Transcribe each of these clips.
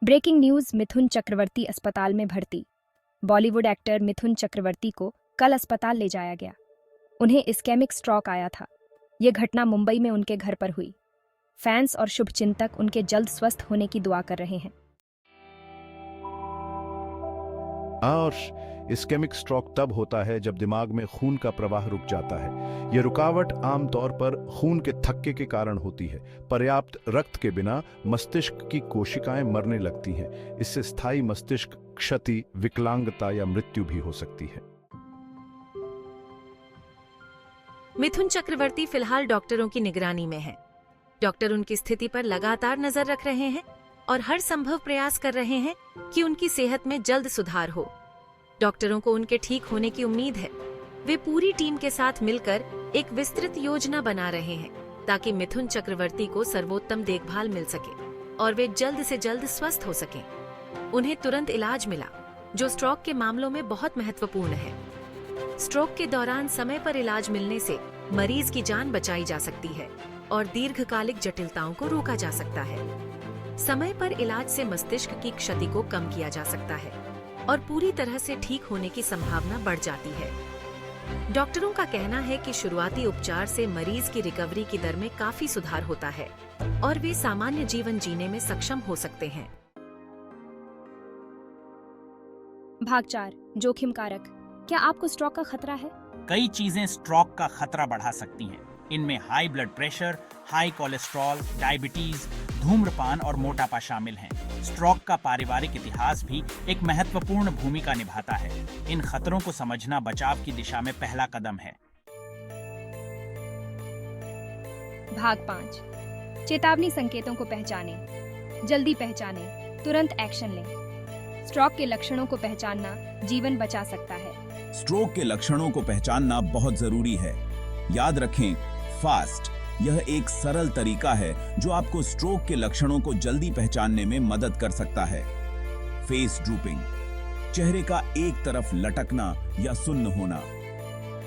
Breaking news. Mithun Chakraborty अस्पताल में भर्ती। बॉलीवुड एक्टर मिथुन चक्रवर्ती को कल अस्पताल ले जाया गया। उन्हें इस्केमिक स्ट्रोक आया था। ये घटना मुंबई में उनके घर पर हुई। फैंस और शुभचिंतक उनके जल्द स्वस्थ होने की दुआ कर रहे हैं। और इस्केमिक स्ट्रोक तब होता है जब दिमाग में खून का प्रवाह रुक जाता है। यह रुकावट आमतौर पर खून के थक्के के कारण होती है। पर्याप्त रक्त के बिना मस्तिष्क की कोशिकाएं मरने लगती हैं। इससे स्थायी मस्तिष्क क्षति, विकलांगता या मृत्यु भी हो सकती है। मिथुन चक्रवर्ती फिलहाल डॉक्टरों की निगरानी में हैं। डॉक्टर उनकी स्थिति पर लगातार नजर रख रहे हैं और हर संभव प्रयास कर रहे हैं कि उनकी सेहत में जल्द सुधार हो। डॉक्टरों को उनके ठीक होने की उम्मीद है। वे पूरी टीम के साथ मिलकर एक विस्तृत योजना बना रहे हैं ताकि मिथुन चक्रवर्ती को सर्वोत्तम देखभाल मिल सके और वे जल्द से जल्द स्वस्थ हो सकें। उन्हें तुरंत इलाज मिला, जो स्ट्रोक के मामलों में बहुत महत्वपूर्ण है। स्ट्रोक के दौरान समय पर इलाज मिलने से मरीज की जान बचाई जा सकती है और दीर्घकालिक जटिलताओं को रोका जा सकता है। समय पर इलाज से मस्तिष्क की क्षति को कम किया जा सकता है और पूरी तरह से ठीक होने की संभावना बढ़ जाती है। डॉक्टरों का कहना है कि शुरुआती उपचार से मरीज की रिकवरी की दर में काफी सुधार होता है और वे सामान्य जीवन जीने में सक्षम हो सकते हैं। भाग 4। जोखिम कारक। क्या आपको स्ट्रोक का खतरा है? कई चीजें स्ट्रोक का खतरा बढ़ा सकती हैं। इनमें high blood pressure, high cholesterol, diabetes, धूम्रपान और मोटापा शामिल हैं। स्ट्रोक का पारिवारिक इतिहास भी एक महत्वपूर्ण भूमिका निभाता है। इन खतरों को समझना बचाव की दिशा में पहला कदम है। भाग 5। चेतावनी संकेतों को पहचानें। जल्दी पहचानें, तुरंत एक्शन लें। स्ट्रोक के लक्षणों को पहचानना जीवन बचा सकता है। स्ट्रोक के लक्षणों को पहचानना बहुत जरूरी है। याद रखें, फास्ट यह एक सरल तरीका है जो आपको स्ट्रोक के लक्षणों को जल्दी पहचानने में मदद कर सकता है। फेस ड्रूपिंग, चेहरे का एक तरफ लटकना या सुन्न होना।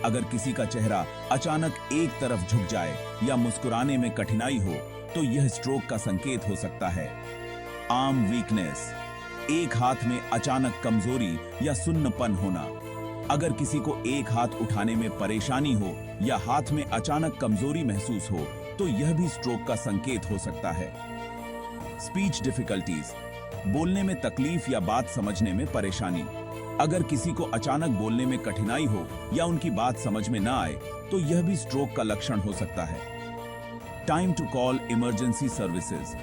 अगर किसी का चेहरा अचानक एक तरफ झुक जाए या मुस्कुराने में कठिनाई हो तो यह स्ट्रोक का संकेत हो सकता है। आर्म वीकनेस, एक हाथ में अचानक कमजोरी या सुन्नपन होना। अगर किसी को एक हाथ उठाने में परेशानी हो या हाथ में अचानक कमजोरी महसूस हो तो यह भी स्ट्रोक का संकेत हो सकता है। स्पीच डिफिकल्टीज, बोलने में तकलीफ या बात समझने में परेशानी। अगर किसी को अचानक बोलने में कठिनाई हो या उनकी बात समझ में ना आए तो यह भी स्ट्रोक का लक्षण हो सकता है। Time to call emergency services,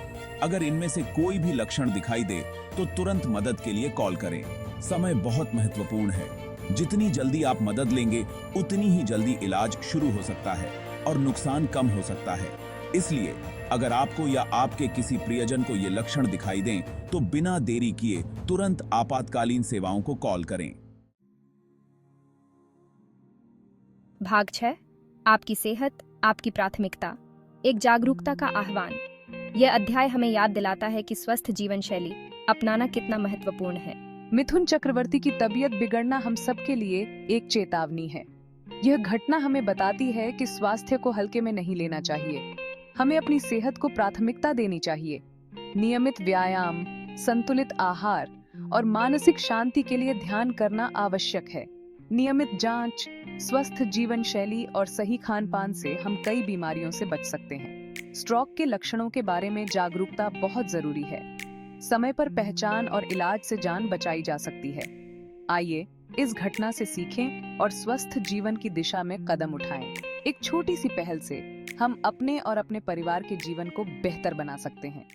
अगर इनमें से कोई भी लक्षण दिखाई दे तो तुरंत मदद के लिए कॉल करें। समय बहुत महत्वपूर्ण है। जितनी जल्दी आप मदद लेंगे उतनी ही जल्दी इलाज शुरू हो सकता है और नुकसान कम हो सकता है। इसलिए अगर आपको या आपके किसी प्रियजन को ये लक्षण दिखाई दें तो बिना देरी किए तुरंत आपातकालीन सेवाओं को कॉल करें। भाग 6। आपकी सेहत, आपकी प्राथमिकता। एक जागरूकता का आह्वान। यह अध्याय हमें याद दिलाता है कि स्वस्थ जीवन शैली अपनाना कितना महत्वपूर्ण है। मिथुन चक्रवर्ती की तबीयत बिगड़ना हम सबके लिए एक चेतावनी है। यह घटना हमें बताती है कि स्वास्थ्य को हल्के में नहीं लेना चाहिए। हमें अपनी सेहत को प्राथमिकता देनी चाहिए। नियमित व्यायाम, संतुलित आहार और मानसिक शांति के लिए ध्यान करना आवश्यक है। नियमित जांच, स्वस्थ जीवन शैली और सही खान-पान से हम कई बीमारियों से बच सकते हैं। स्ट्रोक के लक्षणों के बारे में जागरूकता बहुत जरूरी है। समय पर पहचान और इलाज से जान बचाई जा सकती है। आइए इस घटना से सीखें और स्वस्थ जीवन की दिशा में कदम उठाएं। एक छोटी सी पहल से हम अपने और अपने परिवार के जीवन को बेहतर बना सकते हैं।